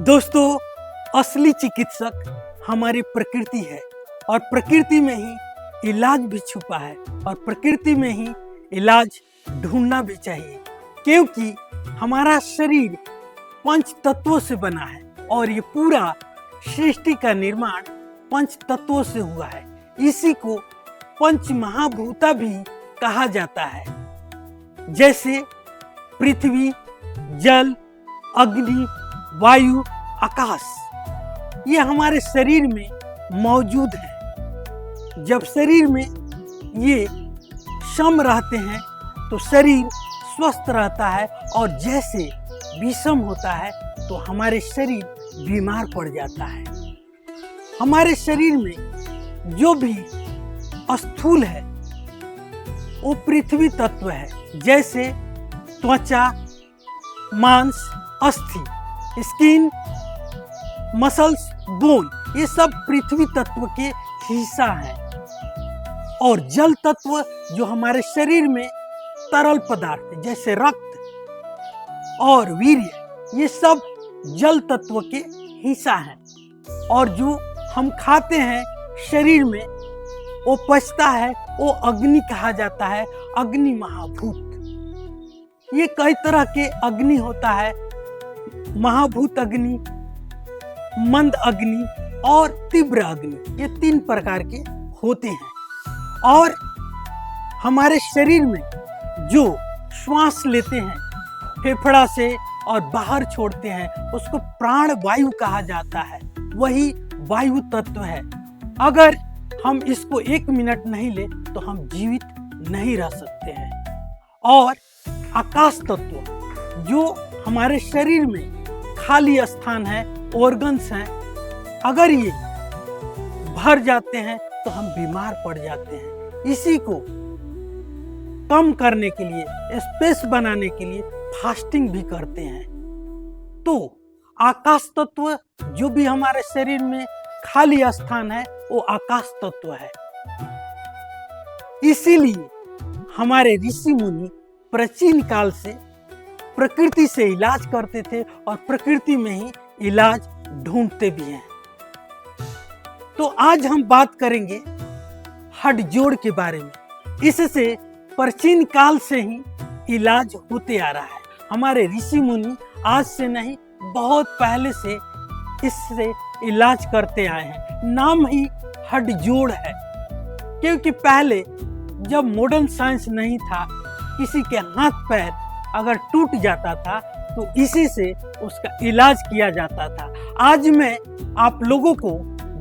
दोस्तों, असली चिकित्सक हमारी प्रकृति है और प्रकृति में ही इलाज भी छुपा है और प्रकृति में ही इलाज ढूंढना भी चाहिए, क्योंकि हमारा शरीर पंच तत्वों से बना है और ये पूरा सृष्टि का निर्माण पंच तत्वों से हुआ है। इसी को पंच महाभूता भी कहा जाता है, जैसे पृथ्वी, जल, अग्नि, वायु, आकाश। ये हमारे शरीर में मौजूद है। जब शरीर में ये सम रहते हैं तो शरीर स्वस्थ रहता है, और जैसे विषम होता है तो हमारे शरीर बीमार पड़ जाता है। हमारे शरीर में जो भी स्थूल है वो पृथ्वी तत्व है, जैसे त्वचा, मांस, अस्थि, स्किन, मसल्स, बोन, ये सब पृथ्वी तत्व के हिस्सा हैं। और जल तत्व जो हमारे शरीर में तरल पदार्थ जैसे रक्त और वीर्य, ये सब जल तत्व के हिस्सा हैं। और जो हम खाते हैं शरीर में वो पचता है, वो अग्नि कहा जाता है, अग्नि महाभूत। ये कई तरह के अग्नि होता है, महाभूत अग्नि, मंद अग्नि और तीव्र अग्नि। ये 3 प्रकार के होते हैं। और हमारे शरीर में जो श्वास लेते हैं फेफड़ा से और बाहर छोड़ते हैं, उसको प्राण वायु कहा जाता है, वही वायु तत्व है। अगर हम इसको 1 मिनट नहीं ले तो हम जीवित नहीं रह सकते हैं। और आकाश तत्व जो हमारे शरीर में खाली स्थान है, ऑर्गन्स हैं, अगर ये भर जाते हैं तो हम बीमार पड़ जाते हैं। इसी को कम करने के लिए, स्पेस बनाने के लिए फास्टिंग भी करते हैं। तो आकाश तत्व जो भी हमारे शरीर में खाली स्थान है वो आकाश तत्व है। इसीलिए हमारे ऋषि मुनि प्राचीन काल से प्रकृति से इलाज करते थे और प्रकृति में ही इलाज ढूंढते भी हैं। तो आज हम बात करेंगे हड्ड जोड़ के बारे में। इससे प्राचीन काल से ही इलाज होते आ रहा है। हमारे ऋषि मुनि आज से नहीं, बहुत पहले से इससे इलाज करते आए हैं। नाम ही हड्ड जोड़ है, क्योंकि पहले जब मॉडर्न साइंस नहीं था, किसी के हाथ पैर अगर टूट जाता था तो इसी से उसका इलाज किया जाता था। आज मैं आप लोगों को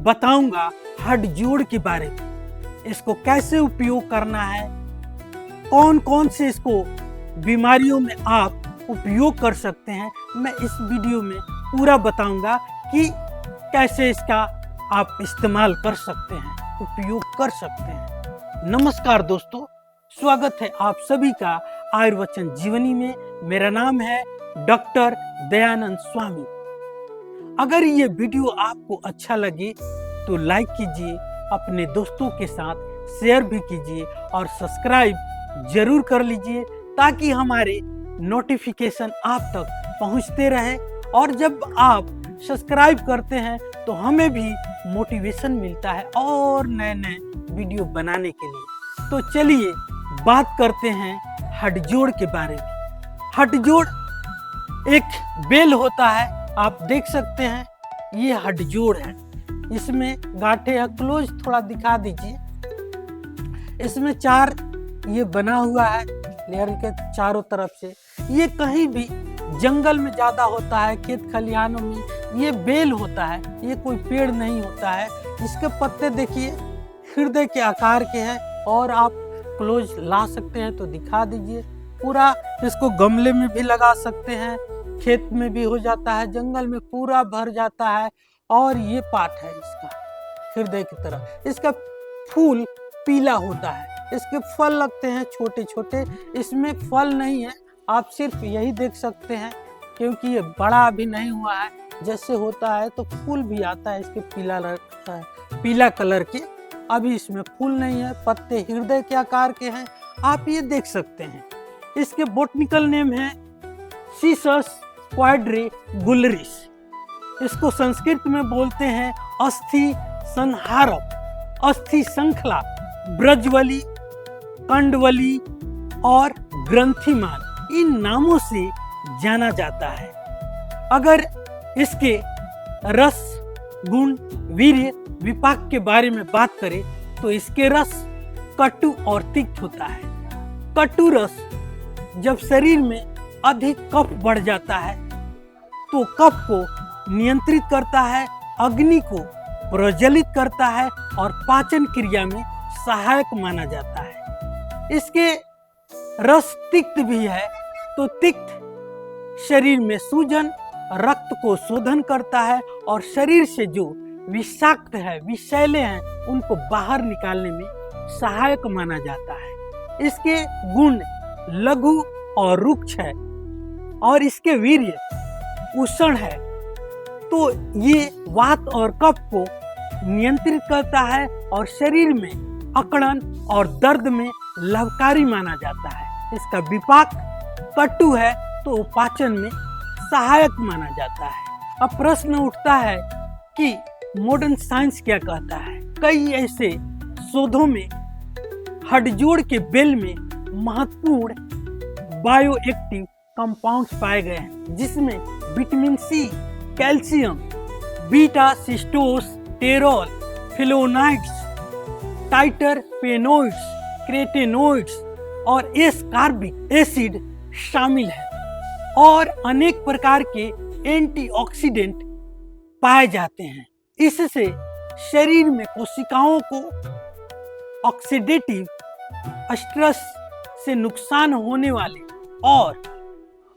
बताऊंगा हड्ड जोड़ के बारे में, इसको कैसे उपयोग करना है, कौन कौन से इसको बीमारियों में आप उपयोग कर सकते हैं। मैं इस वीडियो में पूरा बताऊंगा कि कैसे इसका आप इस्तेमाल कर सकते हैं, उपयोग कर सकते हैं। नमस्कार दोस्तों, स्वागत है आप सभी का आयुर्वचन जीवनी में। मेरा नाम है डॉक्टर दयानंद स्वामी। अगर ये वीडियो आपको अच्छा लगे तो लाइक कीजिए, अपने दोस्तों के साथ शेयर भी कीजिए और सब्सक्राइब जरूर कर लीजिए, ताकि हमारे नोटिफिकेशन आप तक पहुंचते रहे। और जब आप सब्सक्राइब करते हैं तो हमें भी मोटिवेशन मिलता है और नए नए वीडियो बनाने के लिए। तो चलिए बात करते हैं हड्ड जोड़ के बारे में। हड्ड जोड़ एक बेल होता है, आप देख सकते हैं, ये हड्ड जोड़ है। इसमें गांठें है, क्लोज थोड़ा दिखा दीजिए। इसमें 4 ये बना हुआ है लेयर के चारों तरफ से। ये कहीं भी जंगल में ज्यादा होता है, खेत खलिहानों में ये बेल होता है, ये कोई पेड़ नहीं होता है। इसके पत्ते देखिए हृदय के आकार के हैं, और आप क्लोज ला सकते हैं तो दिखा दीजिए। पूरा इसको गमले में भी लगा सकते हैं, खेत में भी हो जाता है, जंगल में पूरा भर जाता है। और ये पार्ट है इसका हृदय की तरह। इसका फूल पीला होता है, इसके फल लगते हैं छोटे छोटे। इसमें फल नहीं है, आप सिर्फ यही देख सकते हैं, क्योंकि ये बड़ा अभी नहीं हुआ है। जैसे होता है तो फूल भी आता है इसके पीला कलर के। अभी इसमें फूल नहीं है, पत्ते हृदय के आकार के हैं, आप ये देख सकते हैं। इसके बोटनिकल नेम है सिसस क्वाड्रिगुलरिस। इसको संस्कृत में बोलते हैं अस्थि संहारक, अस्थि श्रृंखला, ब्रजवली, कंडवली और ग्रंथिमान इन नामों से जाना जाता है। अगर इसके रस, गुण, वीर्य, विपाक के बारे में बात करें तो इसके रस कटु और तिक्त होता है। कटु रस जब शरीर में अधिक कफ बढ़ जाता है तो कफ को नियंत्रित करता है, अग्नि को प्रज्वलित करता है और पाचन क्रिया में सहायक माना जाता है। इसके रस तिक्त भी है तो तिक्त शरीर में सूजन, रक्त को शोधन करता है और शरीर से जो विषाक्त है, विषैले हैं, उनको बाहर निकालने में सहायक माना जाता है। इसके गुण लघु और रुक्ष है और इसके वीर्य उष्ण है, तो ये वात और कफ को नियंत्रित करता है और शरीर में अकड़न और दर्द में लाभकारी माना जाता है। इसका विपाक कटु है तो पाचन में सहायक माना जाता है। अब प्रश्न उठता है कि मॉडर्न साइंस क्या कहता है। कई ऐसे शोधों में हड्डजोड़ के बेल में महत्वपूर्ण बायोएक्टिव कंपाउंड्स पाए गए हैं, जिसमें vitamin C, calcium, beta sitosterol, flavonoids, triterpenoids, carotenoids और एस्कॉर्बिक एसिड शामिल है और अनेक प्रकार के एंटीऑक्सीडेंट पाए जाते हैं। इससे शरीर में कोशिकाओं को ऑक्सीडेटिव स्ट्रेस से नुकसान होने वाले और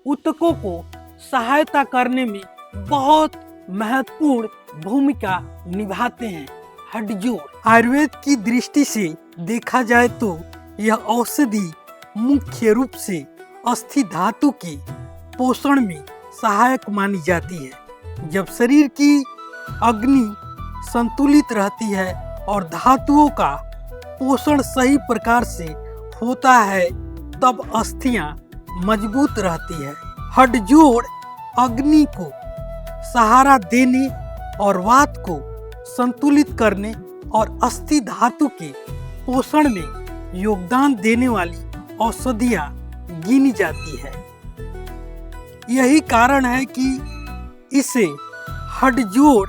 ऊतकों को सहायता करने में बहुत महत्वपूर्ण भूमिका निभाते हैं। हड्डजोड़ आयुर्वेद की दृष्टि से देखा जाए तो यह औषधि मुख्य रूप से अस्थि धातु के पोषण में सहायक मानी जाती है। जब शरीर की अग्नि संतुलित रहती है और धातुओं का पोषण सही प्रकार से होता है तब अस्थियां मजबूत रहती है। हड्डजोड़ अग्नि को सहारा देने और वात को संतुलित करने और अस्थि धातु के पोषण में योगदान देने वाली औषधियां गिनी जाती है। यही कारण है कि इसे हड्डजोड़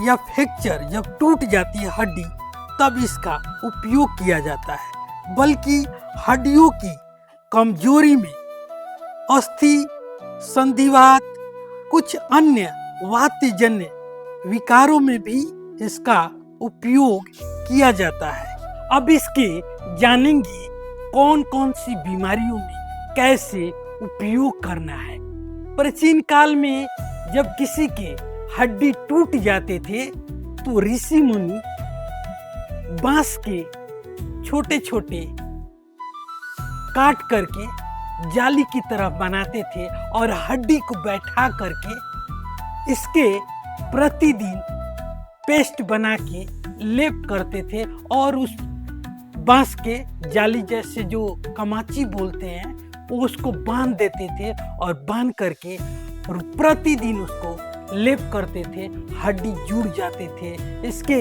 या फ्रैक्चर जब टूट जाती है हड्डी तब इसका उपयोग किया जाता है, बल्कि हड्डियों की कमजोरी में अस्थि संधिवात, कुछ अन्य वातजन्य विकारों में भी इसका उपयोग किया जाता है। अब इसके जानेंगे कौन कौन सी बीमारियों में कैसे उपयोग करना है। प्राचीन काल में जब किसी के हड्डी टूट जाते थे तो ऋषि मुनि बांस के छोटे छोटे काट करके जाली की तरह बनाते थे और हड्डी को बैठा करके इसके प्रतिदिन पेस्ट बना के लेप करते थे और उस बांस के जाली जैसे जो कमाची बोलते हैं वो उसको बांध देते थे और बांध करके प्रतिदिन उसको लेप करते थे। हड्डी जुड़ जाते थे। इसके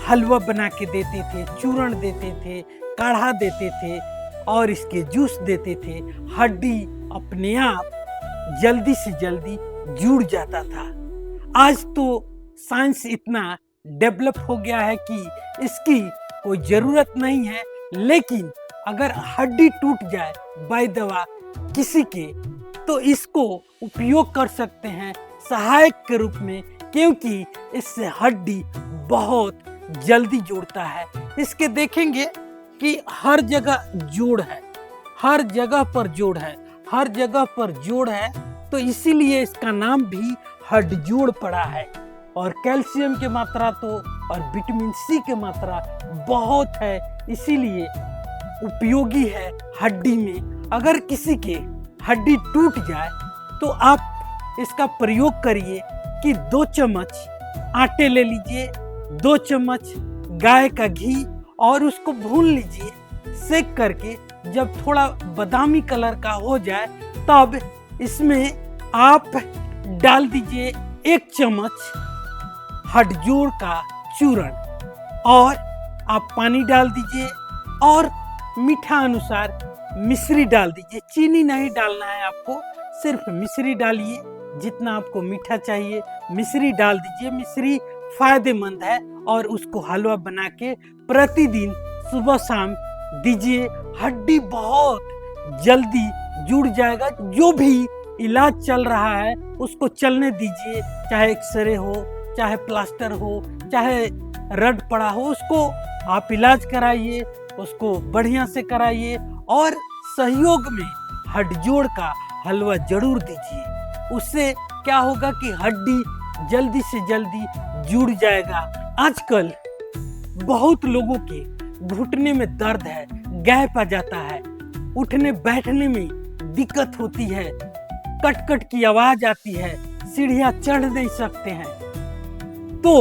हलवा बना के देते थे, चूर्ण देते थे, काढ़ा देते थे और इसके जूस देते थे। हड्डी अपने आप जल्दी से जल्दी जुड़ जाता था। आज तो साइंस इतना डेवलप हो गया है कि इसकी कोई ज़रूरत नहीं है, लेकिन अगर हड्डी टूट जाए बाय दवा किसी के तो इसको उपयोग कर सकते हैं सहायक के रूप में, क्योंकि इससे हड्डी बहुत जल्दी जुड़ता है। इसके देखेंगे कि हर जगह जोड़ है, हर जगह पर जोड़ है, हर जगह पर जोड़ है, तो इसीलिए इसका नाम भी हड्डजोड़ पड़ा है। और कैल्शियम की मात्रा तो और विटामिन सी की मात्रा बहुत है, इसीलिए उपयोगी है हड्डी में। अगर किसी के हड्डी टूट जाए तो आप इसका प्रयोग करिए कि 2 चम्मच आटे ले लीजिए, 2 चम्मच गाय का घी और उसको भून लीजिए सेक करके। जब थोड़ा बादामी कलर का हो जाए तब इसमें आप डाल दीजिए 1 चम्मच हटजोड़ का चूर्ण और आप पानी डाल दीजिए और मीठा अनुसार मिश्री डाल दीजिए। चीनी नहीं डालना है आपको, सिर्फ मिश्री डालिए। जितना आपको मीठा चाहिए मिश्री डाल दीजिए। मिश्री फायदेमंद है और उसको हलवा बना के प्रतिदिन सुबह शाम दीजिए। हड्डी बहुत जल्दी जुड़ जाएगा। जो भी इलाज चल रहा है उसको चलने दीजिए, चाहे एक्सरे हो, चाहे प्लास्टर हो, चाहे रड पड़ा हो, उसको आप इलाज कराइए, उसको बढ़िया से कराइए और सहयोग में हड्डीजोड़ का हलवा जरूर दीजिए। उससे क्या होगा कि हड्डी जल्दी से जल्दी जुड़ जाएगा। आजकल बहुत लोगों के घुटने में दर्द है, गैप आ जाता है, उठने बैठने में दिक्कत होती है, कट कट की आवाज आती है, सीढ़ियां चढ़ नहीं सकते हैं। तो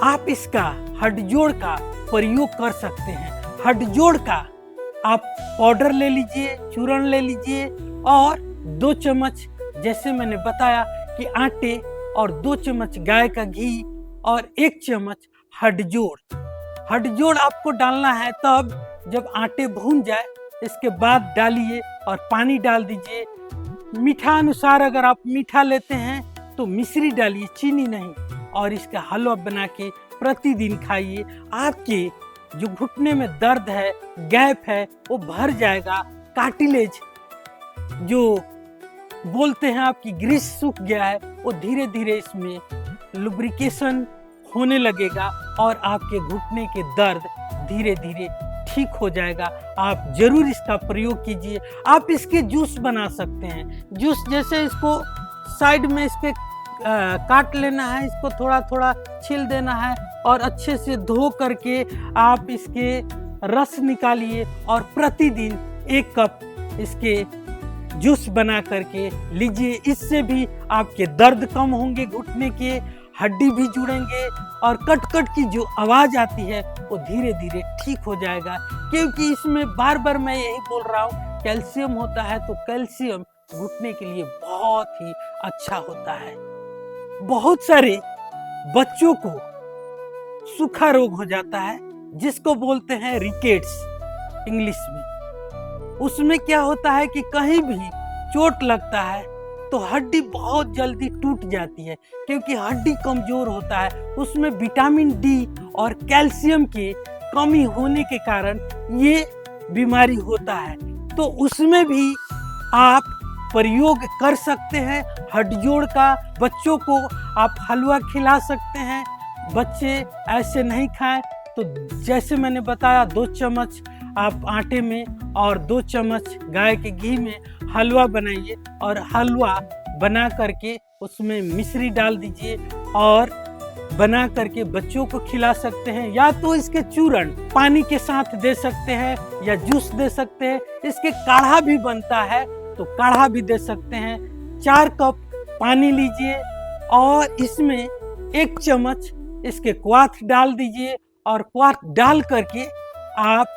आप इसका हड्डीजोड़ का प्रयोग कर सकते हैं। हड्डीजोड़ का आप पाउडर ले लीजिए, चूर्ण ले लीजिए और 2 चम्मच जैसे मैंने बताया कि आटे और 2 चम्मच गाय का घी और 1 चम्मच हड्डीजोड़। हड्डीजोड़ आपको डालना है तब जब आटे भून जाए, इसके बाद डालिए और पानी डाल दीजिए। मीठा अनुसार अगर आप मीठा लेते हैं तो मिश्री डालिए, चीनी नहीं, और इसका हलवा बना के प्रतिदिन खाइए। आपके जो घुटने में दर्द है, गैप है, वो भर जाएगा। कार्टिलेज जो बोलते हैं आपकी ग्रीस सूख गया है, वो धीरे धीरे इसमें लुब्रिकेशन होने लगेगा और आपके घुटने के दर्द धीरे धीरे ठीक हो जाएगा। आप जरूर इसका प्रयोग कीजिए। आप इसके जूस बना सकते हैं। जूस जैसे इसको साइड में इसके काट लेना है, इसको थोड़ा थोड़ा छील देना है और अच्छे से धो करके आप इसके रस निकालिए और प्रतिदिन 1 कप इसके जूस बना करके लीजिए। इससे भी आपके दर्द कम होंगे, घुटने के हड्डी भी जुड़ेंगे और कट कट की जो आवाज आती है वो धीरे धीरे ठीक हो जाएगा। क्योंकि इसमें बार बार मैं यही बोल रहा हूँ, कैल्शियम होता है, तो कैल्शियम घुटने के लिए बहुत ही अच्छा होता है। बहुत सारे बच्चों को सूखा रोग हो जाता है जिसको बोलते हैं रिकेट्स इंग्लिश में। उसमें क्या होता है कि कहीं भी चोट लगता है तो हड्डी बहुत जल्दी टूट जाती है, क्योंकि हड्डी कमजोर होता है। उसमें विटामिन डी और कैल्शियम के कमी होने के कारण ये बीमारी होता है। तो उसमें भी आप प्रयोग कर सकते हैं हड्डीजोड़ का। बच्चों को आप हलवा खिला सकते हैं। बच्चे ऐसे नहीं खाएं तो जैसे मैंने बताया 2 चम्मच आप आटे में और 2 चम्मच गाय के घी में हलवा बनाइए और हलवा बना करके उसमें मिश्री डाल दीजिए और बना करके बच्चों को खिला सकते हैं। या तो इसके चूर्ण पानी के साथ दे सकते हैं या जूस दे सकते हैं। इसके काढ़ा भी बनता है तो काढ़ा भी दे सकते हैं। 4 कप पानी लीजिए और इसमें 1 चम्मच इसके क्वाथ डाल दीजिए और क्वाथ डाल करके आप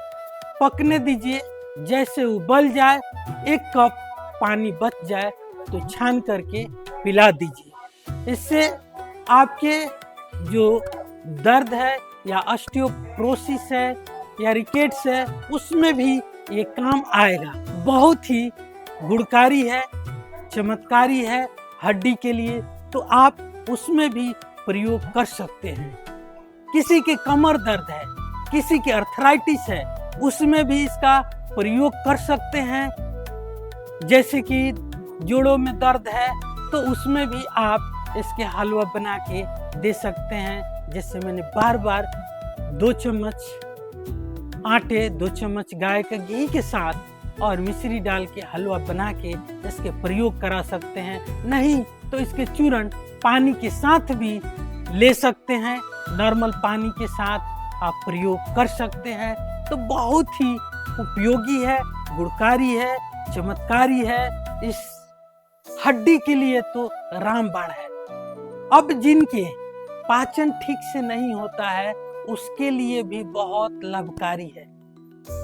पकने दीजिए। जैसे उबल जाए, 1 कप पानी बच जाए तो छान करके पिला दीजिए। इससे आपके जो दर्द है या ऑस्टियोपोरोसिस है या रिकेट्स है, उसमें भी ये काम आएगा। बहुत ही गुणकारी है, चमत्कारी है हड्डी के लिए, तो आप उसमें भी प्रयोग कर सकते हैं। किसी के कमर दर्द है, किसी के अर्थराइटिस है, उसमें भी इसका प्रयोग कर सकते हैं। जैसे कि जोड़ों में दर्द है तो उसमें भी आप इसके हलवा बना के दे सकते हैं। जैसे मैंने बार बार 2 चम्मच आटे, 2 चम्मच गाय के घी के साथ और मिश्री डाल के हलवा बना के इसके प्रयोग करा सकते हैं। नहीं तो इसके चूर्ण पानी के साथ भी ले सकते हैं, नॉर्मल पानी के साथ आप प्रयोग कर सकते हैं। तो बहुत ही उपयोगी है, गुणकारी है, चमत्कारी है। इस हड्डी के लिए तो रामबाण है। अब जिनके पाचन ठीक से नहीं होता है उसके लिए भी बहुत लाभकारी है।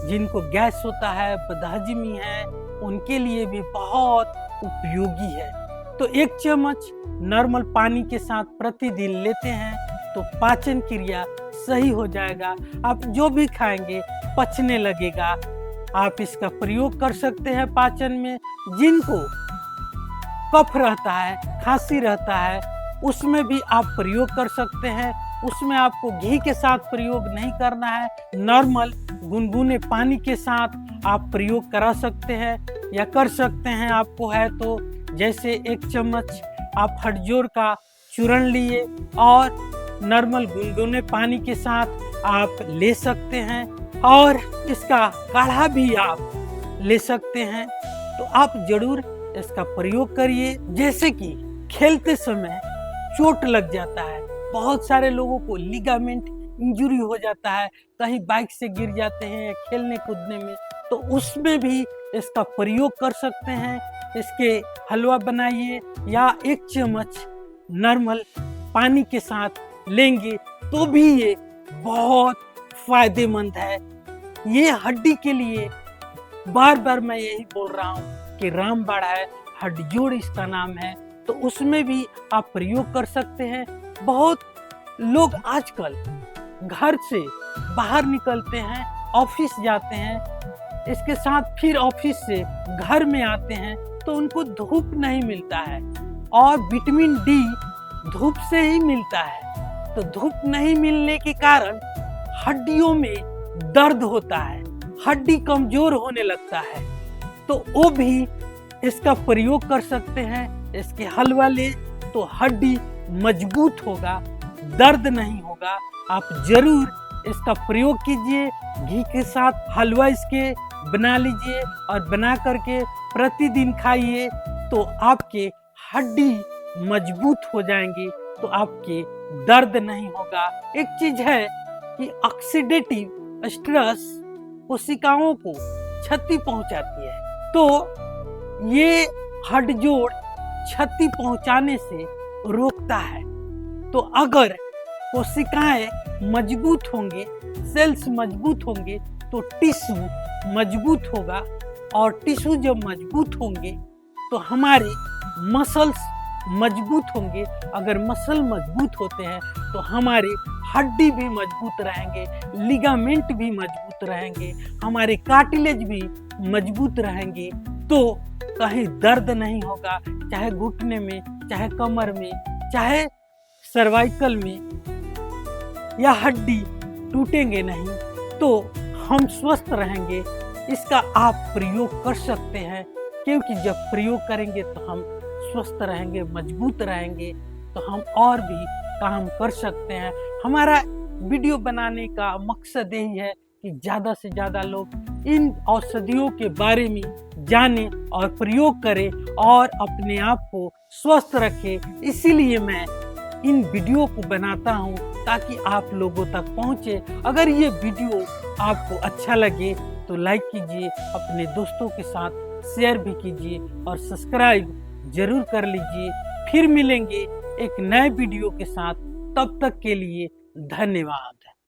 जिनको गैस होता है, बदहजमी है, उनके लिए भी बहुत उपयोगी है। तो 1 चम्मच नॉर्मल पानी के साथ प्रतिदिन लेते हैं तो पाचन क्रिया सही हो जाएगा। आप जो भी खाएंगे पचने लगेगा। आप इसका प्रयोग कर सकते हैं पाचन में। जिनको कफ रहता है, खांसी रहता है, उसमें भी आप प्रयोग कर सकते हैं। उसमें आपको घी के साथ प्रयोग नहीं करना है, नॉर्मल गुनगुने पानी के साथ आप प्रयोग करा सकते हैं या कर सकते हैं। आपको है तो जैसे 1 चम्मच आप हटजोर का चूर्ण लिए और नॉर्मल गुनगुने पानी के साथ आप ले सकते हैं, और इसका काढ़ा भी आप ले सकते हैं। तो आप जरूर इसका प्रयोग करिए। जैसे कि खेलते समय चोट लग जाता है, बहुत सारे लोगों को लिगामेंट इंजरी हो जाता है, कहीं बाइक से गिर जाते हैं खेलने कूदने में, तो उसमें भी इसका प्रयोग कर सकते हैं। इसके हलवा बनाइए या 1 चम्मच नॉर्मल पानी के साथ लेंगे तो भी ये बहुत फायदेमंद है। ये हड्डी के लिए बार बार मैं यही बोल रहा हूँ कि रामबाण है, हड्डीजोड़ इसका नाम है, तो उसमें भी आप प्रयोग कर सकते हैं। बहुत लोग आजकल घर से बाहर निकलते हैं, ऑफिस जाते हैं, इसके साथ फिर ऑफिस से घर में आते हैं तो उनको धूप नहीं मिलता है, और विटामिन डी धूप से ही मिलता है। तो धूप नहीं मिलने के कारण हड्डियों में दर्द होता है, हड्डी कमजोर होने लगता है, तो वो भी इसका प्रयोग कर सकते हैं। इसके हलवा ले तो हड्डी मजबूत होगा, दर्द नहीं होगा। आप जरूर इसका प्रयोग कीजिए। घी के साथ हलवा इसके बना लीजिए और बना करके प्रतिदिन खाइए तो आपके हड्डी मजबूत हो जाएंगी, तो आपके दर्द नहीं होगा। एक चीज है कि ऑक्सीडेटिव स्ट्रेस कोशिकाओं को क्षति पहुंचाती है, तो ये हड्डजोड़ क्षति पहुंचाने से रोकता है। तो अगर कोशिकाएं मजबूत होंगे, सेल्स मजबूत होंगे, तो टिश्यू मजबूत होगा, और टिश्यू जब मजबूत होंगे तो हमारे मसल्स मजबूत होंगे। अगर मसल मजबूत होते हैं तो हमारे हड्डी भी मजबूत रहेंगे, लिगामेंट भी मजबूत रहेंगे, हमारे कार्टिलेज भी मजबूत रहेंगे, तो कहीं दर्द नहीं होगा, चाहे घुटने में, चाहे कमर में, चाहे सर्वाइकल में, या हड्डी टूटेंगे नहीं, तो हम स्वस्थ रहेंगे। इसका आप प्रयोग कर सकते हैं, क्योंकि जब प्रयोग करेंगे तो हम स्वस्थ रहेंगे, मजबूत रहेंगे, तो हम और भी काम कर सकते हैं। हमारा वीडियो बनाने का मकसद यही है कि ज़्यादा से ज़्यादा लोग इन औषधियों के बारे में जाने और प्रयोग करें और अपने आप को स्वस्थ रखें। इसीलिए मैं इन वीडियो को बनाता हूं ताकि आप लोगों तक पहुंचे। अगर ये वीडियो आपको अच्छा लगे तो लाइक कीजिए, अपने दोस्तों के साथ शेयर भी कीजिए और सब्सक्राइब जरूर कर लीजिए। फिर मिलेंगे एक नए वीडियो के साथ, तब तक के लिए धन्यवाद।